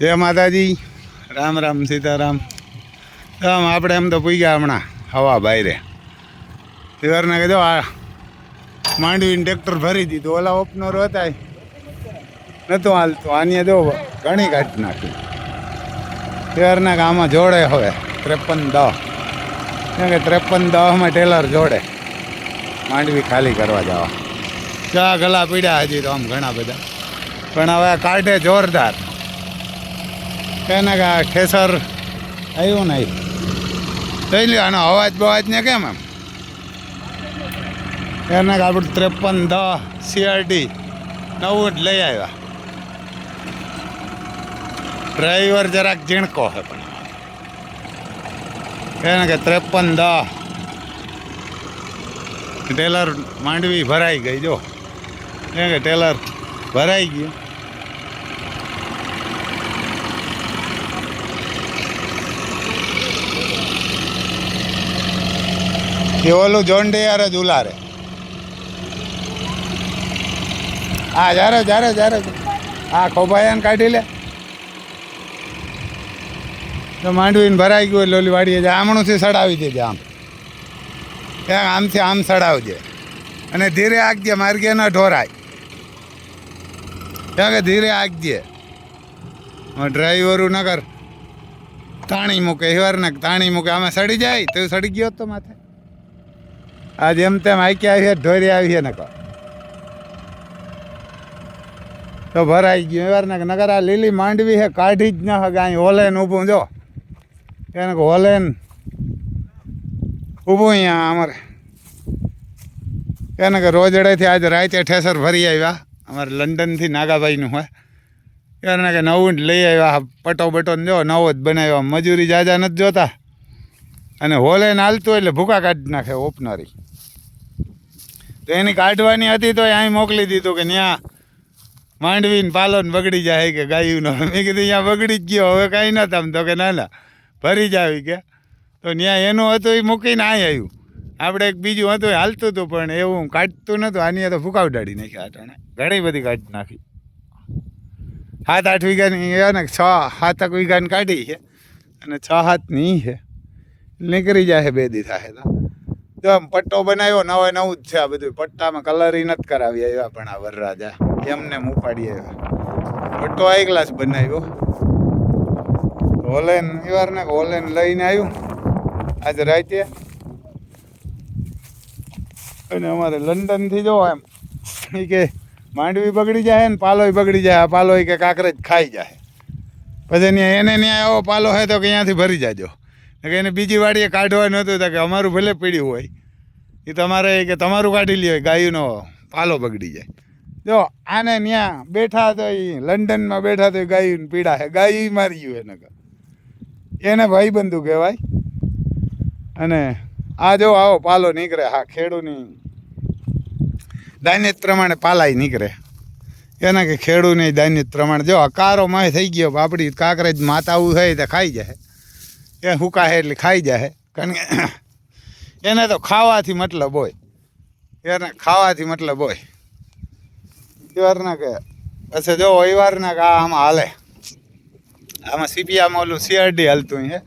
જય માતાજી, રામ રામ સીતારામ. આમ આપણે એમ તો પૂઈ ગયા હમણાં હવા બાયરે. સવારના કીધો આ માંડવીને ટ્રેક્ટર ભરી દીધું. ઓલા ઓપનર હતા નહોતું હાલતું, આની દો ઘણી કાઢી નાખી. સવારના કે આમાં જોડે હવે 53-10, કેમ કે 53-10માં ટેલર જોડે માંડવી ખાલી કરવા જવા. ચા ગલા પીડ્યા હજી તો આમ ઘણા બધા, પણ હવે કાઢે જોરદાર. એને કે ઠેસર આવ્યું ને જોઈ લ્યો આનો અવાજ બવાજ ને કેમ એમ. એને કે આપણે 53-10 CRT નવું જ લઈ આવ્યા. ડ્રાઈવર જરાક ઝીણકો છે, પણ એને કે 53-10 ટેલર માંડવી ભરાઈ ગઈ. જો એ કે ટેલર ભરાઈ ગયું. એ ઓલું જોન ડેયર જ ઉલારે. હા જ્યારે હા ખોભાયાને કાઢી લે તો માંડવીને ભરાઈ ગયું. એટલે ઓલી વાડીએ જાય આમણુંથી સડાવી દેજે. આમ ત્યાં આમથી આમ સડાવજે અને ધીરે આગજે, માર્ગે ન ઢોરાય. ત્યાં કે ધીરે આગજે. ડ્રાઈવરું નગર તાણી મૂકે, હિવાર ને તાણી મૂકે, આમાં સડી જાય તો સડી ગયો તો માથે. આ જેમ તેમ આઈકી આવી ઢોરી આવી ને કહો તો ભરાઈ ગયું. એવાર ને નગર આ લીલી માંડવી હે કાઢી જ ન હગે. અહીં હોલેન ઊભું જો એને હોલેન ઊભું અહીંયા અમારે. એને કે રોજડેથી આજે રાતે ઠેસર ભરી આવ્યા. અમારે લંડનથી નાગાભાઈનું હોય. એને કે નવું જ લઈ આવ્યા. પટો બટો જો નવો જ બનાવ્યો. મજૂરી જાજા નથી જોતા અને હોલેન હાલતું એટલે ભૂકા કાઢી નાખે ઓપનરી. તો એની કાઢવાની હતી તો અહીં મોકલી દીધું કે ત્યાં માંડવીને પાલોને બગડી જાય કે ગાયુંનો. મેં કીધું ત્યાં બગડી જ ગયો, હવે કાંઈ ન થમ. તો કે ના ભરી જ આવી કે. તો ત્યાં એનું હતું એ મૂકીને અહીં આવ્યું. આપણે એક બીજું હતું એ હાલતું હતું, પણ એવું કાઢતું નહોતું. આની તો ફૂંકા ઉડાડી નાખી. આટાણે ઘણી બધી કાઢી નાખી. 7-8 વીઘાની ને 6-7 વીઘાની કાઢી છે અને 6-7ની છે. નીકળી જાય 2 દી થાય તો. જો આમ પટ્ટો બનાવ્યો નવું જ છે. આ બધું પટ્ટામાં કલર નથી કરાવી આવ્યા, પણ આ વરરાજા એમને ઉપાડી આવ્યા. પટ્ટો આ ગ્લાસ બનાવ્યો. હોલેન એવાર ને હોલેન લઈને આવ્યું આજે રાતે. અને અમારે લંડનથી જો એમ એ કે માંડવી બગડી જાય ને પાલોય બગડી જાય. આ પાલો કે કાંકરેજ ખાઈ જાય. પછી એને ત્યાં આવો પાલો હોય તો કે અહીંયાથી ભરી જાજો. કે એને બીજી વાડીએ કાઢવાનું હતું તો કે અમારું ભલે પીડ્યું હોય એ તમારે કે તમારું કાઢી લ્યો, ગાયુંનો પાલો બગડી જાય. જો આને ત્યાં બેઠા તો એ લંડનમાં બેઠા તો ગાયું પીડા છે. ગાયું મારી ગયું એને ભાઈબંધુ કહેવાય. અને આ જો આવો પાલો નીકળે. હા ખેડૂની દાનિત પ્રમાણે પાલાય નીકળે. એના કે ખેડૂની દાનિત પ્રમાણે જો અકારો માય થઈ ગયો. આપણી કાંકરેજ માતાવું થાય તો ખાઈ જાય. એ હુકા એટલે ખાઈ જાય. કારણ કે એને તો ખાવાથી મતલબ હોય. એને ખાવાથી મતલબ હોય. એવારના કે પછી જો એવારના કે આમાં હાલે. આમાં સીપિયામાં ઓલું CRT હાલતું છે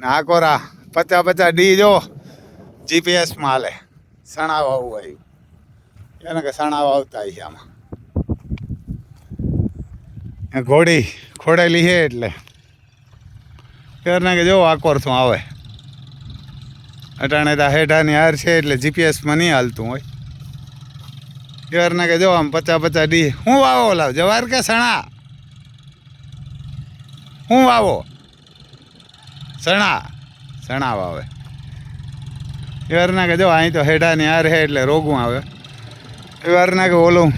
ને આ કોરા 50-50D જો GPSમાં હાલે. સણાવ આવું આવ્યું. એને કે સણાવ આવતા છે આમાં. ઘોડી ખોડેલી છે એટલે એવારના કે જો આકોરથું આવે. અટાણે તા હેઠાની હાર છે એટલે GPSમાં નહીં હાલતું હોય. એવારના કે જો આમ 50-50D હું વાવો લાવ જવાર કે સણા હું વાવો સણા વાવે. એવારના કે જો અહીં તો હેઠાની હાર છે એટલે રોગું આવે. એવારના કે ઓલું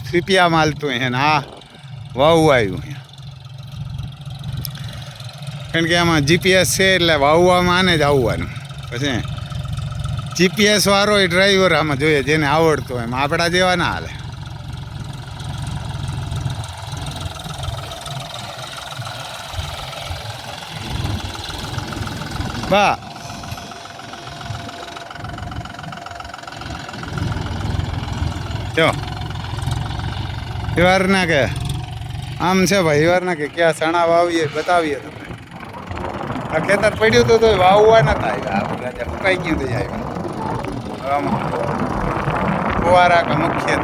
સીપિયામાં હાલતું છે ને આ વાવું આવ્યું. કારણ કે આમાં GPS છે એટલે વાવવામાં આને જ આવવાનું. પછી GPS વાળો એ ડ્રાઈવર આમાં જોઈએ જેને આવડતો એમ. આપણા જેવા ના હાલે. બા જો એવાર ના કે આમ છે ભાઈ વારના કે ક્યાં ચણા વાવીએ બતાવીએ તમને. આ ખેતર પડ્યું હતું તો વાવવા નતા આવ્યા, આપણે આજે ફૂંકાઈ ગયું તો આવ્યા. આમાં ફુવારા કા મુખ્ય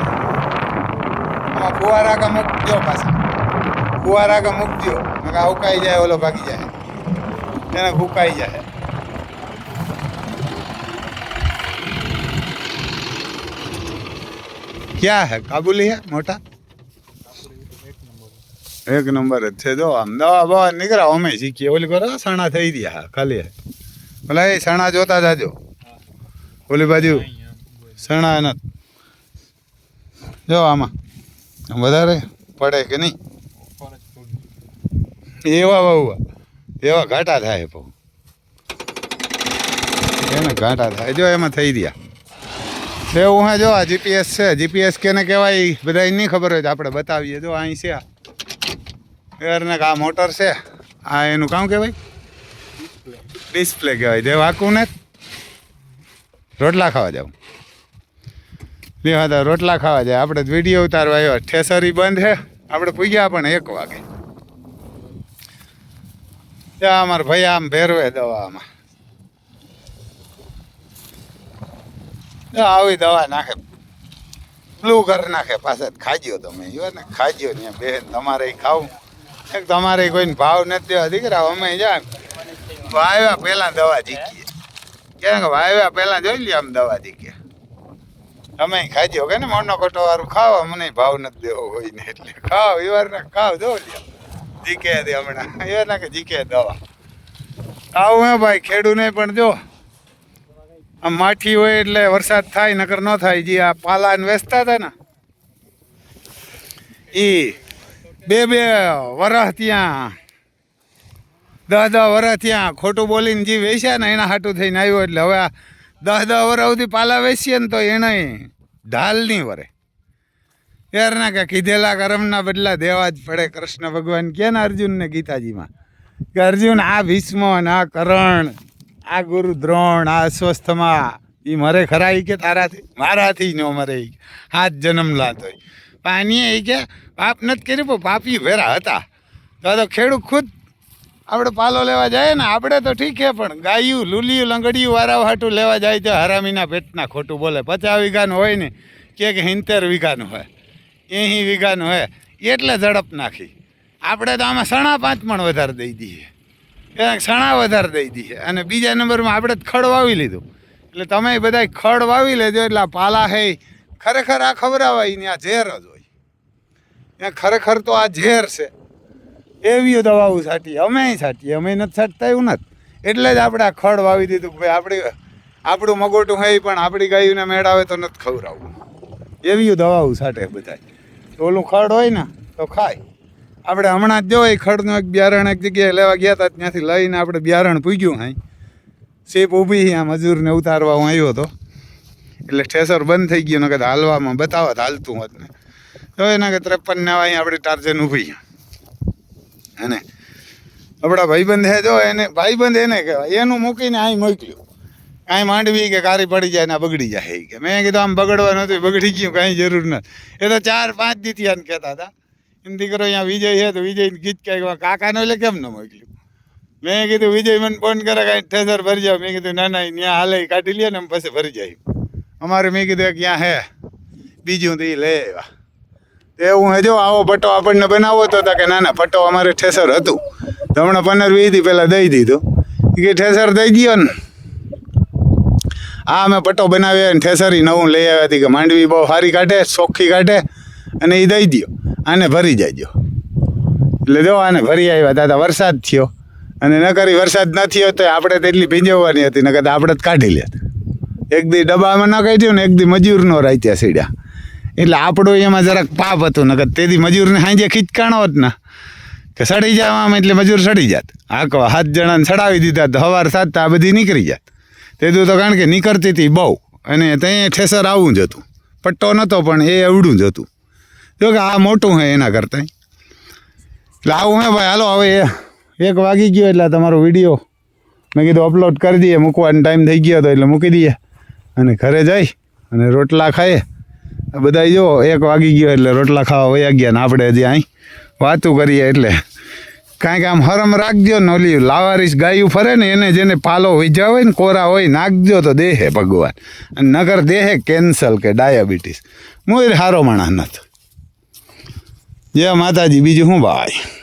આમાં ફુવારા કા મૂકજો પાછા, ફુવારા કા મૂકજો નકા ઉકાઈ જાય, ઓલો ભાગી જાય, એને ફૂંકાઈ જાય. क्या है काबुली है मोटा एक नंबर જ છે. જો આમ દવા બવા નીકળ્યા અમે શીખીએ, ઓલી કરો સણા થઈ ગયા ખાલી. ભલે એ સણા જોતા જાજો, ઓલી બાજુ સણા નથી. જો આમાં વધારે પડે કે નહીં, એવા વાવવા એવા ઘાટા થાય, એને ઘાટા થાય. જો એમાં થઈ ગયા એવું. હા જો આ જીપીએસ છે, જીપીએસ કેને કહેવાય બધા નહીં ખબર હોય તો આપણે બતાવીએ. જો અહીં છે એરને આ મોટર છે, આ એનું કામ કહેવાય ડિસ્પ્લે કહેવાય. જે વાંકું ને રોટલા ખાવા જાઉં, લેવા તો રોટલા ખાવા જાય. આપણે વિડીયો ઉતારવા આવ્યા, ઠેસરી બંધ છે, આપણે પૂગ્યા પણ 1 વાગે. ત્યાં અમારા ભાઈ આમ ભેરવે દવામાં, આવી દવા નાખે, બ્લુ કરી નાખે. પાછા ખાજો તમે ને, ખાજો ને બેન, તમારે ખાવું એક તમારે કોઈને ભાવ નથી દેવા દીકરા. અમે જાય વાવ્યા પહેલાં દવા જીકીએ, ક્યાં વાવ્યા પહેલાં જોઈ લે આમ દવા જીકીએ. તમે ખાજો કે ને મોનો કોટો વાળું ખાવ, મને ભાવ નથી દેવો હોય ને એટલે ખાવ એ વાર ખાવ. જો લ્યો જીકે દે હમણાં એ ના કે જીકે દવા આવું હે ભાઈ. ખેડૂને પણ જો આમ માઠી હોય એટલે વરસાદ થાય, નકર ન થાય. જે આ પાલાને વેચતા હતા ને એ 2 વરસ ત્યાં 10 વરસ ત્યાં ખોટું બોલીને જે વેચ્યા ને એના હાટું થઈને આવ્યો. એટલે હવે આ 10 વરસ સુધી પાલા વેચીએ ને તો એને ઢાલ નહીં વરે. યાર ના કે કીધેલા કર્મના બદલા દેવા જ પડે. કૃષ્ણ ભગવાન કે ને અર્જુનને ગીતાજીમાં કે અર્જુન આ ભીષ્મ આ કરણ આ ગુરુ દ્રોણ આ અસ્વસ્થમાં એ મરે ખરા કે તારાથી? મારાથી ન મરે, 7 જન્મ લાતો. પાણીએ એ કે પાપ નથી કર્યું પણ પાપી ભેરા હતા. તો ખેડૂત ખુદ આપણે પાલો લેવા જાય ને, આપણે તો ઠીક છે પણ ગાયું લૂલિયું લંગડિયું વાળા હાટું લેવા જાય તો હરામીના પેટના ખોટું બોલે. 50 વીઘાનું હોય ને કે 70 વીઘાનું હોય, 80 વીઘાનું હોય એટલે ઝડપ નાખી. આપણે તો આમાં સણા 5 મણ વધારે દઈ દઈએ, સણા વધારે દઈ દઈએ. અને બીજા નંબરમાં આપણે ખડ વાવી લીધું. એટલે તમે બધા ખડ વાવી લેજો. એટલે પાલા હે ખરેખર આ ખવડાવાય ને આ ઝેર જ હોય. ત્યાં ખરેખર તો આ ઝેર છે. એવી દવાઓ છાંટીએ, અમે છાંટીએ, અમે નથી છાંટતા એવું નથી. એટલે જ આપણે આ ખડ વાવી દીધું કે ભાઈ આપણું મગોટું હોય પણ આપણી ગાયોને મેળાવે તો નથી ખવડાવવું. એવી દવાઓ છાંટે બધા. ઓલું ખડ હોય ને તો ખાય. આપણે હમણાં જ જો એ ખડનું એક બિયારણ એક જગ્યાએ લેવા ગયા હતા, ત્યાંથી લઈને આપણે બિયારણ પૂગ્યું. હાઈ શેપ ઊભી આ મજૂરને ઉતારવા હું આવ્યો હતો એટલે ઠેસર બંધ થઈ ગયું. ને કદાચ હાલવામાં બતાવત હાલતું હોત ને તો એના કે 53 ને અહીં આપણી ટાર્જન ઊભી. અને આપણા ભાઈબંધ હે જો એને ભાઈબંધ એને કહેવાય. એનું મૂકીને અહીં મોકલ્યું. કાંઈ માંડવી કે કારી પડી જાય ને બગડી જાય કે. મેં કીધું આમ બગડવા નહોતું, બગડી ગયું, કાંઈ જરૂર નથી. એ તો 4-5 દીથી આને કહેતા હતા. એમ દીકરો અહીંયા વિજય છે તો વિજયને ગીત કાંઈ કાકાનો એટલે કેમ ન મોકલ્યું. મેં કીધું વિજય મને ફોન કરે કાંઈ ઠેસર ભરી જાવ. મેં કીધું ના ના ત્યાં હાલે કાઢી લે ને એમ પછી ભરી જાય. અમારે મેં કીધું ક્યાં હે બીજું તો એ લે આવ્યા. એવું હે જો આવો પટ્ટો આપણને બનાવવો તો કે ના ના પટ્ટો અમારે ઠેસર હતું તો હમણાં 15-20 દી પહેલાં દઈ દીધું કે ઠેસર દઈ દો ને. હા અમે પટ્ટો બનાવ્યા ને ઠેસર નવું લઈ આવ્યા હતી કે માંડવી બહુ સારી કાઢે, ચોખ્ખી કાઢે અને એ દઈ દો આને ભરી જાયજો. એટલે જો આને ભરી આવ્યા હતા. વરસાદ થયો અને ન કરી વરસાદ ન થયો તો આપણે તો એટલી ભીંજવવાની હતી, ને કદાચ આપણે જ કાઢી લેત. એક દી ડબ્બામાં ન કાઢ્યું ને એક દી મજૂરનો રાખ્યા સીડ્યા. એટલે આપણું એમાં જરાક પાપ હતું. ને તેથી મજૂરને સાંજે ખીચકાણો જ ને કે સડી જવામાં એટલે મજૂર સડી જાત. હાકો 7 જણાને સડાવી દીધા તો સવાર 7 આ બધી નીકળી જાત. તેતું તો કારણ કે નીકળતી હતી બહુ. અને ત્યાં ઠેસર આવું જ હતું. પટ્ટો નહોતો પણ એ એવડું જ હતું. જો કે આ મોટું હે એના કરતાં. એટલે આવું હે ભાઈ. હાલો હવે 1 વાગી ગયો એટલે તમારો વિડીયો મેં કીધું અપલોડ કરી દઈએ. મૂકવાનો ટાઈમ થઈ ગયો હતો એટલે મૂકી દઈએ અને ઘરે જઈ અને રોટલા ખાઈએ. બધા જો 1 વાગી ગયો એટલે રોટલા ખાવા વયા ગયા ને આપણે હજી અહીં વાતું કરીએ એટલે કાંઈક આમ હરમ રાખજો ને ઓલી લાવારીસ ગાયું ફરે ને એને જેને પાલો વીજા હોય ને કોરા હોય નાખજો તો દેહે ભગવાન, અને નગર દેહે કેન્સલ કે ડાયાબિટીસ. મોર હારો માણસ નથી. જય માતાજી. બીજું શું ભાઈ?